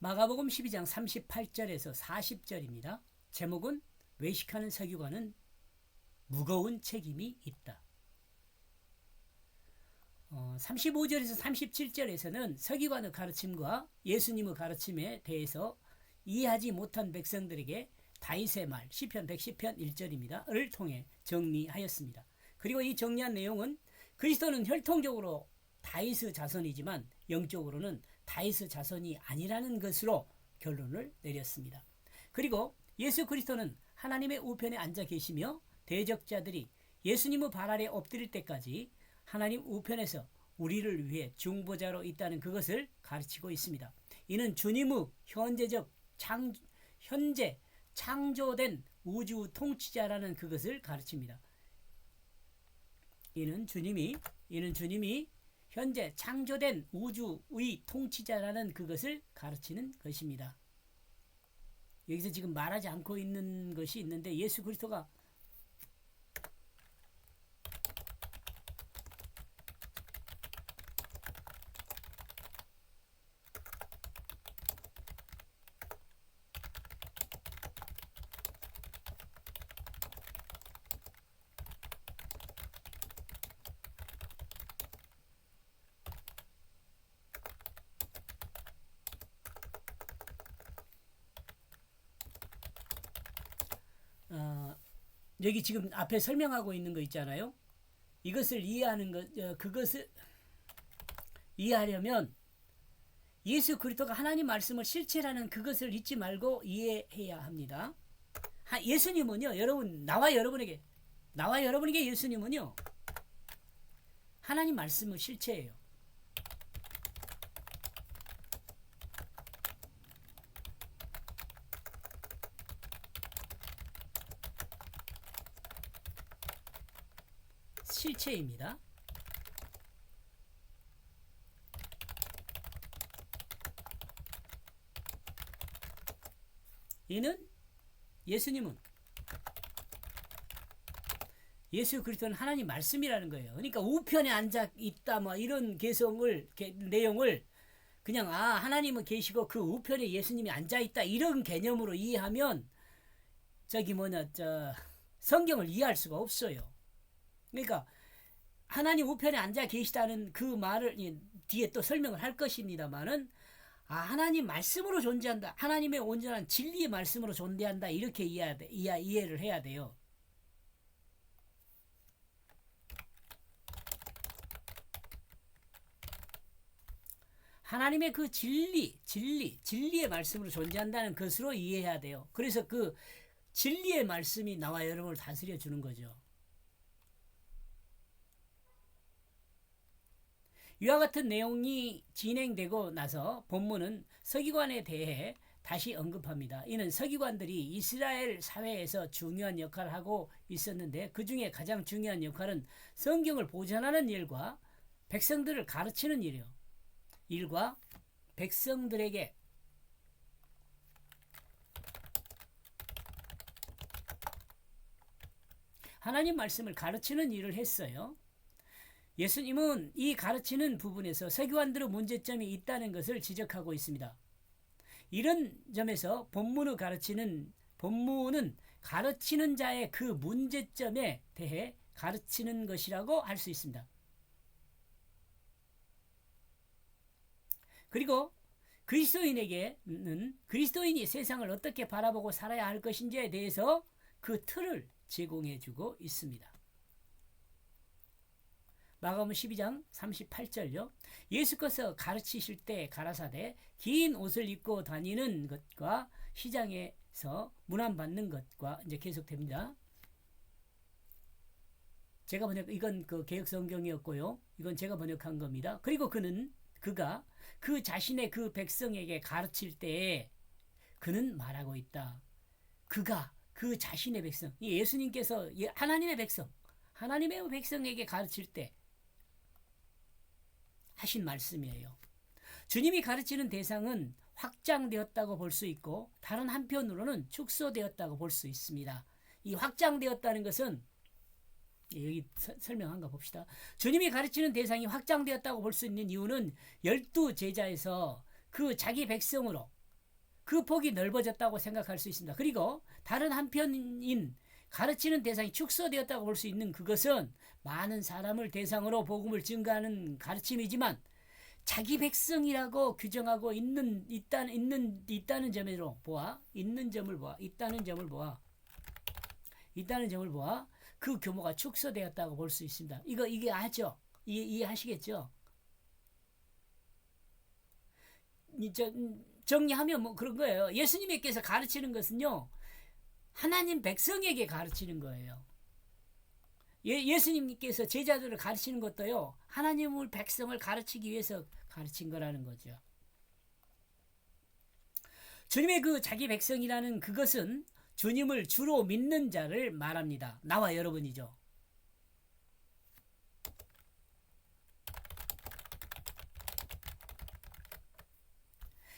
마가복음 12장 38절에서 40절입니다. 제목은 외식하는 서기관은 무거운 책임이 있다. 35절에서 37절에서는 서기관의 가르침과 예수님의 가르침에 대해서 이해하지 못한 백성들에게 다윗의 말 시편 110편 1절입니다.를 통해 정리하였습니다. 그리고 이 정리한 내용은 그리스도는 혈통적으로 다윗의 자손이지만 영적으로는 다윗의 자손이 아니라는 것으로 결론을 내렸습니다. 그리고 예수 그리스도는 하나님의 우편에 앉아 계시며 대적자들이 예수님의 발 아래 엎드릴 때까지 하나님 우편에서 우리를 위해 중보자로 있다는 그것을 가르치고 있습니다. 이는 주님의 현재 창조된 우주 통치자라는 그것을 가르칩니다. 이는 주님이 현재 창조된 우주의 통치자라는 그것을 가르치는 것입니다. 여기서 지금 말하지 않고 있는 것이 있는데 예수 그리스도가 여기 지금 앞에 설명하고 있는 거 있잖아요. 이것을 이해하는 그것을 이해하려면 예수 그리스도가 하나님 말씀을 실체라는 그것을 잊지 말고 이해해야 합니다. 예수님은요, 여러분 나와 여러분에게 예수님은요 하나님 말씀의 실체예요. 실체입니다. 예수님은 예수 그리스도는 하나님 말씀이라는 거예요. 그러니까 우편에 앉아 있다 뭐 이런 내용을 그냥 하나님은 계시고 그 우편에 예수님이 앉아 있다 이런 개념으로 이해하면 성경을 이해할 수가 없어요. 그러니까 하나님 우편에 앉아 계시다는 그 말을 뒤에 또 설명을 할 것입니다만은 하나님 말씀으로 존재한다. 하나님의 온전한 진리의 말씀으로 존재한다. 이렇게 이해를 해야 돼요. 하나님의 그 진리의 말씀으로 존재한다는 것으로 이해해야 돼요. 그래서 그 진리의 말씀이 나와 여러분을 다스려 주는 거죠. 이와 같은 내용이 진행되고 나서 본문은 서기관에 대해 다시 언급합니다. 이는 서기관들이 이스라엘 사회에서 중요한 역할을 하고 있었는데 그 중에 가장 중요한 역할은 성경을 보존하는 일과 백성들을 가르치는 일과 백성들에게 하나님 말씀을 가르치는 일을 했어요. 예수님은 이 가르치는 부분에서 서기관들의 문제점이 있다는 것을 지적하고 있습니다. 이런 점에서 본문은 가르치는 자의 그 문제점에 대해 가르치는 것이라고 할 수 있습니다. 그리고 그리스도인이 세상을 어떻게 바라보고 살아야 할 것인지에 대해서 그 틀을 제공해주고 있습니다. 마가복음 12장 38절요. 예수께서 가르치실 때 가라사대 긴 옷을 입고 다니는 것과 시장에서 문안받는 것과 이제 계속됩니다. 제가 이건 그 개역 성경이었고요. 이건 제가 번역한 겁니다. 그리고 그가 그 자신의 그 백성에게 가르칠 때에 그는 말하고 있다. 그가 그 자신의 백성, 예수님께서 하나님의 백성에게 가르칠 때 하신 말씀이에요. 주님이 가르치는 대상은 확장되었다고 볼 수 있고 다른 한편으로는 축소되었다고 볼 수 있습니다. 이 확장되었다는 것은 여기 설명한 거 봅시다. 주님이 가르치는 대상이 확장되었다고 볼 수 있는 이유는 12 제자에서 그 자기 백성으로 그 폭이 넓어졌다고 생각할 수 있습니다. 그리고 다른 한편인 가르치는 대상이 축소되었다고 볼 수 있는 그것은 많은 사람을 대상으로 복음을 증거하는 가르침이지만 자기 백성이라고 규정하고 있다는 점으로 보아 있다는 점을 보아 그 규모가 축소되었다고 볼 수 있습니다. 이게 아죠? 이해하시겠죠? 정리하면 뭐 그런 거예요. 예수님께서 가르치는 것은요, 하나님 백성에게 가르치는 거예요. 예수님께서 제자들을 가르치는 것도요, 하나님을 백성을 가르치기 위해서 가르친 거라는 거죠. 주님의 그 자기 백성이라는 그것은 주님을 주로 믿는 자를 말합니다. 나와 여러분이죠.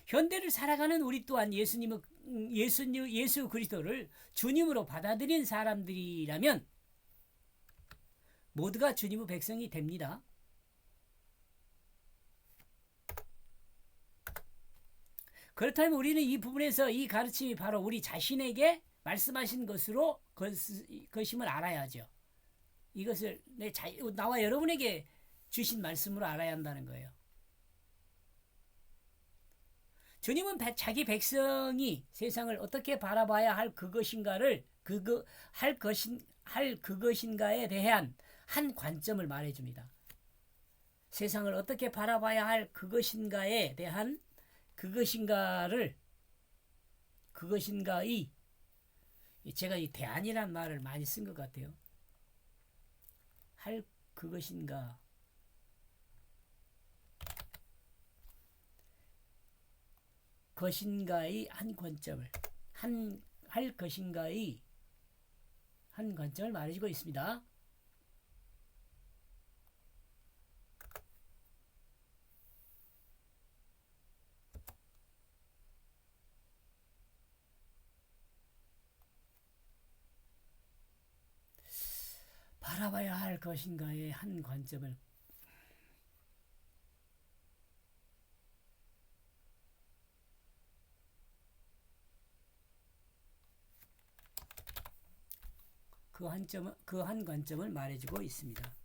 현대를 살아가는 우리 또한 예수 그리스도를 주님으로 받아들인 사람들이라면 모두가 주님의 백성이 됩니다. 그렇다면 우리는 이 부분에서 이 가르침이 바로 우리 자신에게 말씀하신 것임을 알아야죠. 이것을 나와 여러분에게 주신 말씀으로 알아야 한다는 거예요. 주님은 자기 백성이 세상을 어떻게 바라봐야 할 그것인가에 대한 한 관점을 말해줍니다. 세상을 어떻게 바라봐야 할 그것인가에 대한 그것인가의 제가 이 대안이란 말을 많이 쓴 것 같아요. 할 그것인가 것인가의 한 관점을 할 것인가의 한 관점을 말해주고 있습니다. 바라봐야 할 것인가의 한 관점을 그 한 관점을 말해주고 있습니다.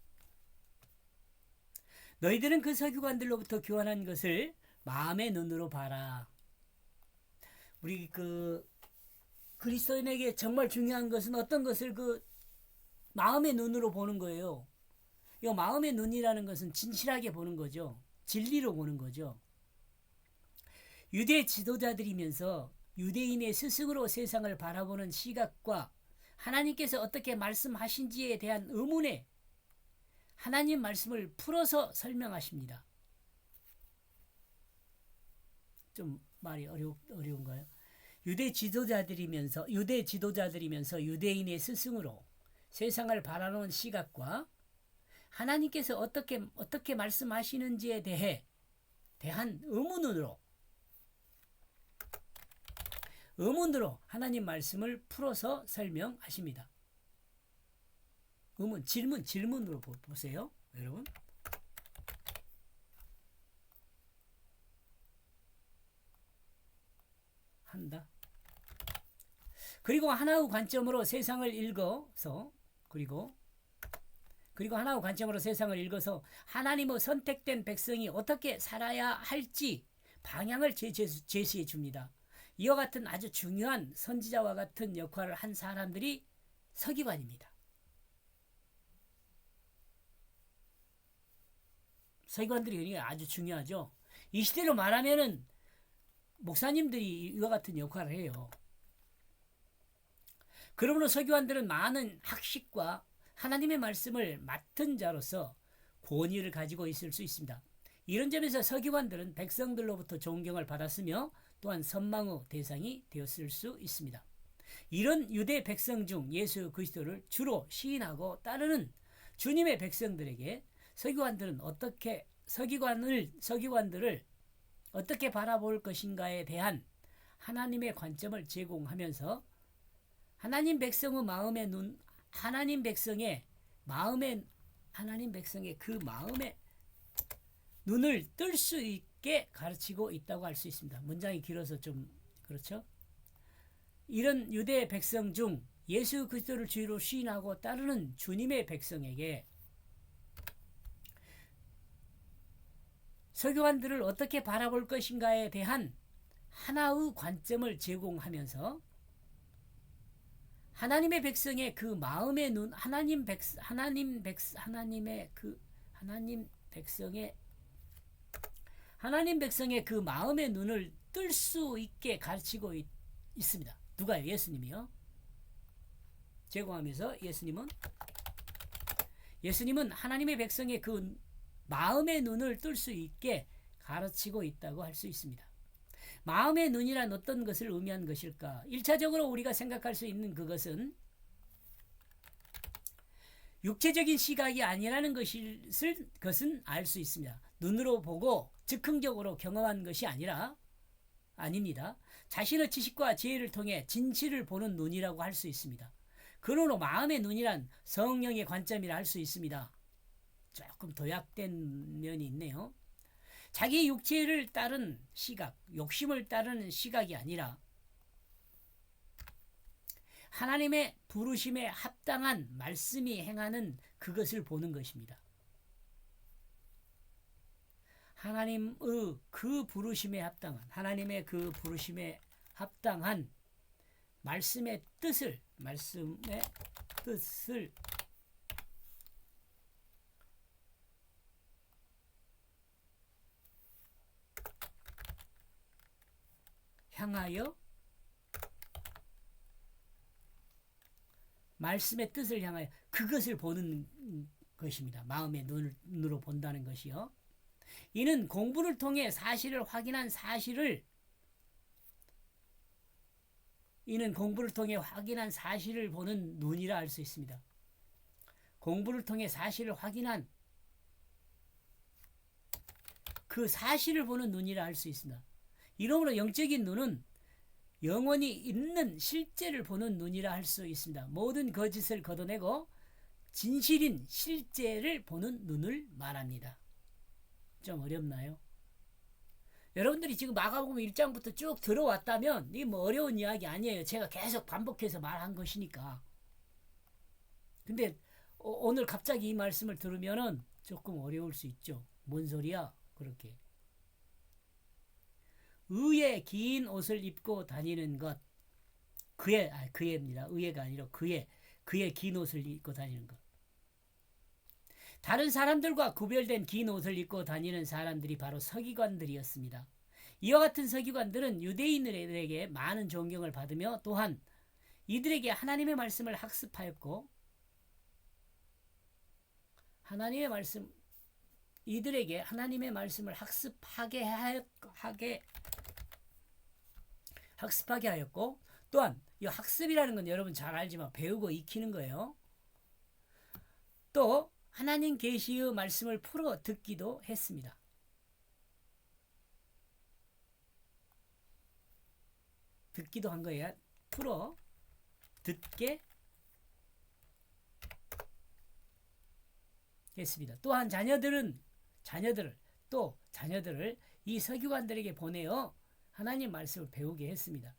너희들은 그 서기관들로부터 교환한 것을 마음의 눈으로 봐라. 우리 그리스도인에게 정말 중요한 것은 어떤 것을 마음의 눈으로 보는 거예요. 이 마음의 눈이라는 것은 진실하게 보는 거죠. 진리로 보는 거죠. 유대 지도자들이면서 유대인의 스승으로 세상을 바라보는 시각과 하나님께서 어떻게 말씀하신지에 대한 의문에 하나님 말씀을 풀어서 설명하십니다. 좀 말이 어려운가요? 유대 지도자들이면서 유대인의 스승으로 세상을 바라보는 시각과 하나님께서 어떻게 말씀하시는지에 대한 의문으로 하나님 말씀을 풀어서 설명하십니다. 질문으로 보세요, 여러분. 한다. 그리고 하나의 관점으로 세상을 읽어서 하나님의 선택된 백성이 어떻게 살아야 할지 방향을 제시해 줍니다. 이와 같은 아주 중요한 선지자와 같은 역할을 한 사람들이 서기관입니다. 서기관들이 아주 중요하죠. 이 시대로 말하면은 목사님들이 이와 같은 역할을 해요. 그러므로 서기관들은 많은 학식과 하나님의 말씀을 맡은 자로서 권위를 가지고 있을 수 있습니다. 이런 점에서 서기관들은 백성들로부터 존경을 받았으며 또한 선망의 대상이 되었을 수 있습니다. 이런 유대 백성 중 예수 그리스도를 주로 시인하고 따르는 주님의 백성들에게 서기관들을 어떻게 바라볼 것인가에 대한 하나님의 관점을 제공하면서 하나님 백성의 그 마음의 눈을 뜰 수 있게 가르치고 있다고 할 수 있습니다. 문장이 길어서 좀 그렇죠? 이런 유대 백성 중 예수 그리스도를 주로 시인하고 따르는 주님의 백성에게 서기관들을 어떻게 바라볼 것인가에 대한 하나의 관점을 제공하면서 하나님의 백성의 그 마음의 눈, 하나님 백성의 그 마음의 눈을 뜰 수 있게 가르치고 있습니다. 누가요? 예수님이요. 제공하면서 예수님은 하나님의 백성의 그 마음의 눈을 뜰 수 있게 가르치고 있다고 할 수 있습니다. 마음의 눈이란 어떤 것을 의미한 것일까? 1차적으로 우리가 생각할 수 있는 그것은 육체적인 시각이 아니라는 것은 알 수 있습니다. 눈으로 보고 즉흥적으로 경험한 것이 아닙니다. 자신의 지식과 지혜를 통해 진실을 보는 눈이라고 할 수 있습니다. 그러므로 마음의 눈이란 성령의 관점이라 할 수 있습니다. 조금 도약된 면이 있네요. 자기 육체를 따른 시각, 욕심을 따르는 시각이 아니라 하나님의 부르심에 합당한 말씀이 행하는 그것을 보는 것입니다. 하나님의 그 부르심에 합당한 말씀의 뜻을 향하여 그것을 보는 것입니다. 마음의 눈으로 본다는 것이요. 이는 공부를 통해 사실을 확인한 사실을 보는 눈이라 할 수 있습니다. 공부를 통해 사실을 확인한 그 사실을 보는 눈이라 할 수 있습니다. 이러므로 영적인 눈은 영원히 있는 실제를 보는 눈이라 할 수 있습니다. 모든 거짓을 걷어내고 진실인 실제를 보는 눈을 말합니다. 좀 어렵나요? 여러분들이 지금 마가복음 1장부터 쭉 들어왔다면 이게 뭐 어려운 이야기 아니에요. 제가 계속 반복해서 말한 것이니까. 근데 오늘 갑자기 이 말씀을 들으면은 조금 어려울 수 있죠. 뭔 소리야? 그렇게. 의의 긴 옷을 입고 다니는 것. 그의입니다. 의의가 아니라 그의 긴 옷을 입고 다니는 것. 다른 사람들과 구별된 긴 옷을 입고 다니는 사람들이 바로 서기관들이었습니다. 이와 같은 서기관들은 유대인들에게 많은 존경을 받으며 또한 이들에게 하나님의 말씀을 학습하였고 이들에게 하나님의 말씀을 학습하게 하였고 또한 이 학습이라는 건 여러분 잘 알지만 배우고 익히는 거예요. 또 하나님 계시의 말씀을 풀어 듣기도 했습니다. 듣기도 한 거예요. 풀어 듣게 했습니다. 또한 자녀들을 이 서기관들에게 보내어 하나님 말씀을 배우게 했습니다.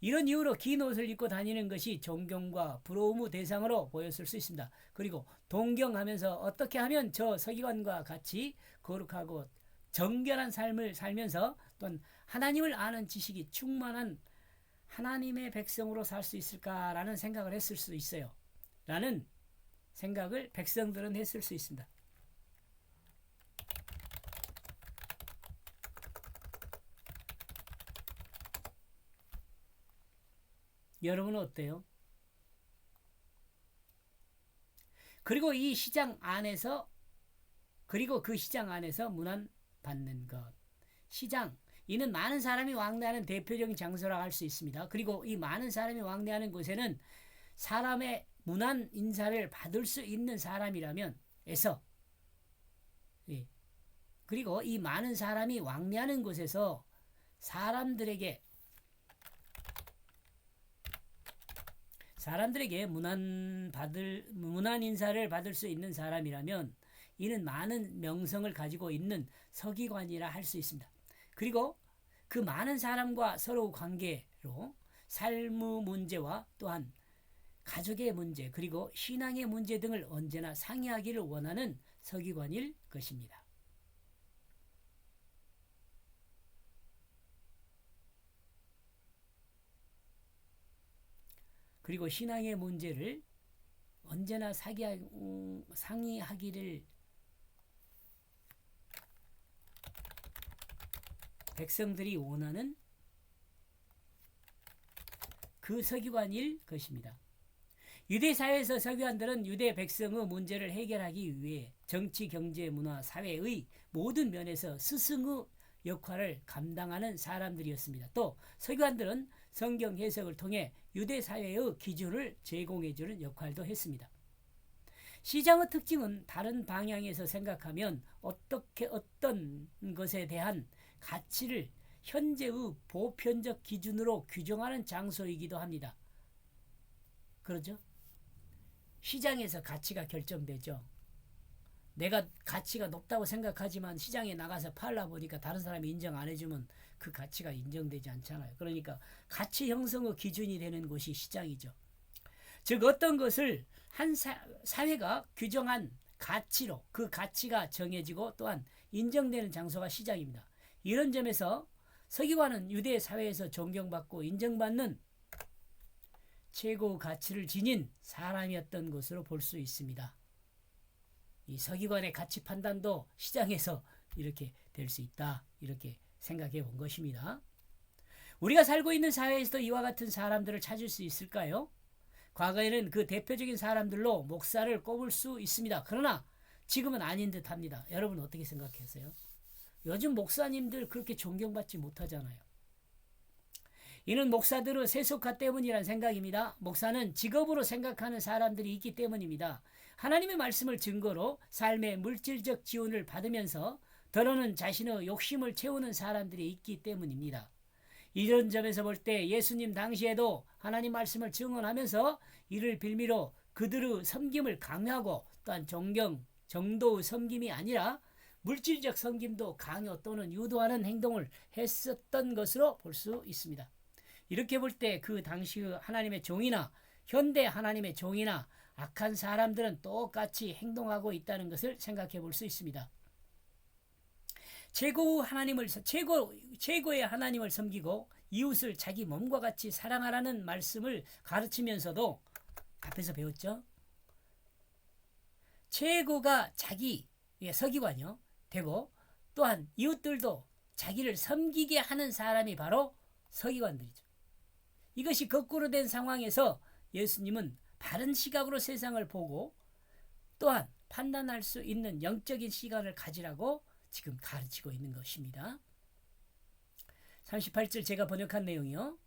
이런 이유로 긴 옷을 입고 다니는 것이 존경과 부러움의 대상으로 보였을 수 있습니다. 그리고 동경하면서 어떻게 하면 저 서기관과 같이 거룩하고 정결한 삶을 살면서 또한 하나님을 아는 지식이 충만한 하나님의 백성으로 살 수 있을까라는 생각을 했을 수 있어요. 라는 생각을 백성들은 했을 수 있습니다. 여러분은 어때요? 그리고 그 시장 안에서 문안 받는 것. 시장, 이는 많은 사람이 왕래하는 대표적인 장소라고 할 수 있습니다. 그리고 이 많은 사람이 왕래하는 곳에는 사람의 문안 인사를 받을 수 있는 사람이라면 그리고 이 많은 사람이 왕래하는 곳에서 사람들에게 문안 인사를 받을 수 있는 사람이라면 이는 많은 명성을 가지고 있는 서기관이라 할 수 있습니다. 그리고 그 많은 사람과 서로 관계로 삶의 문제와 또한 가족의 문제 그리고 신앙의 문제 등을 언제나 상의하기를 원하는 서기관일 것입니다. 그리고 신앙의 문제를 언제나 상의하기를 백성들이 원하는 그 서기관일 것입니다. 유대 사회에서 서기관들은 유대 백성의 문제를 해결하기 위해 정치, 경제, 문화, 사회의 모든 면에서 스승의 역할을 감당하는 사람들이었습니다. 또 서기관들은 성경 해석을 통해 유대 사회의 기준을 제공해주는 역할도 했습니다. 시장의 특징은 다른 방향에서 생각하면 어떤 것에 대한 가치를 현재의 보편적 기준으로 규정하는 장소이기도 합니다. 그렇죠? 시장에서 가치가 결정되죠. 내가 가치가 높다고 생각하지만 시장에 나가서 팔라 보니까 다른 사람이 인정 안 해주면 그 가치가 인정되지 않잖아요. 그러니까 가치 형성의 기준이 되는 곳이 시장이죠. 즉 어떤 것을 한 사회가 규정한 가치로 그 가치가 정해지고 또한 인정되는 장소가 시장입니다. 이런 점에서 서기관은 유대 사회에서 존경받고 인정받는 최고 가치를 지닌 사람이었던 것으로 볼 수 있습니다. 이 서기관의 가치 판단도 시장에서 이렇게 될 수 있다. 이렇게 생각해 본 것입니다. 우리가 살고 있는 사회에서도 이와 같은 사람들을 찾을 수 있을까요? 과거에는 그 대표적인 사람들로 목사를 꼽을 수 있습니다. 그러나 지금은 아닌 듯 합니다. 여러분 어떻게 생각하세요? 요즘 목사님들 그렇게 존경받지 못하잖아요. 이는 목사들의 세속화 때문이란 생각입니다. 목사는 직업으로 생각하는 사람들이 있기 때문입니다. 하나님의 말씀을 증거로 삶의 물질적 지원을 받으면서 더러는 자신의 욕심을 채우는 사람들이 있기 때문입니다. 이런 점에서 볼 때 예수님 당시에도 하나님 말씀을 증언하면서 이를 빌미로 그들의 섬김을 강요하고 또한 정도의 섬김이 아니라 물질적 섬김도 강요 또는 유도하는 행동을 했었던 것으로 볼 수 있습니다. 이렇게 볼 때 그 당시의 하나님의 종이나 현대 하나님의 종이나 악한 사람들은 똑같이 행동하고 있다는 것을 생각해 볼 수 있습니다. 최고의 하나님을 섬기고 이웃을 자기 몸과 같이 사랑하라는 말씀을 가르치면서도 앞에서 배웠죠. 최고가 자기 서기관이요 되고 또한 이웃들도 자기를 섬기게 하는 사람이 바로 서기관들이죠. 이것이 거꾸로 된 상황에서 예수님은 바른 시각으로 세상을 보고 또한 판단할 수 있는 영적인 시각을 가지라고 지금 가르치고 있는 것입니다. 38절 제가 번역한 내용이요.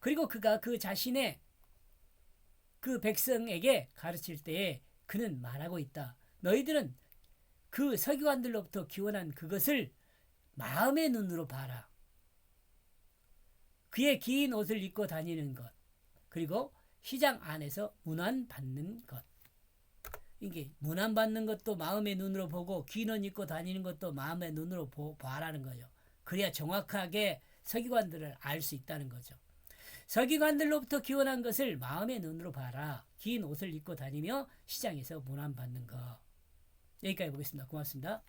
그리고 그가 그 자신의 그 백성에게 가르칠 때에 그는 말하고 있다. 너희들은 그 서기관들로부터 기원한 그것을 마음의 눈으로 봐라. 그의 긴 옷을 입고 다니는 것, 그리고 시장 안에서 문안받는 것. 이게 문안받는 것도 마음의 눈으로 보고 긴 옷 입고 다니는 것도 마음의 눈으로 봐라는 거죠. 그래야 정확하게 서기관들을 알 수 있다는 거죠. 서기관들로부터 기원한 것을 마음의 눈으로 봐라. 긴 옷을 입고 다니며 시장에서 문안받는 것. 여기까지 보겠습니다. 고맙습니다.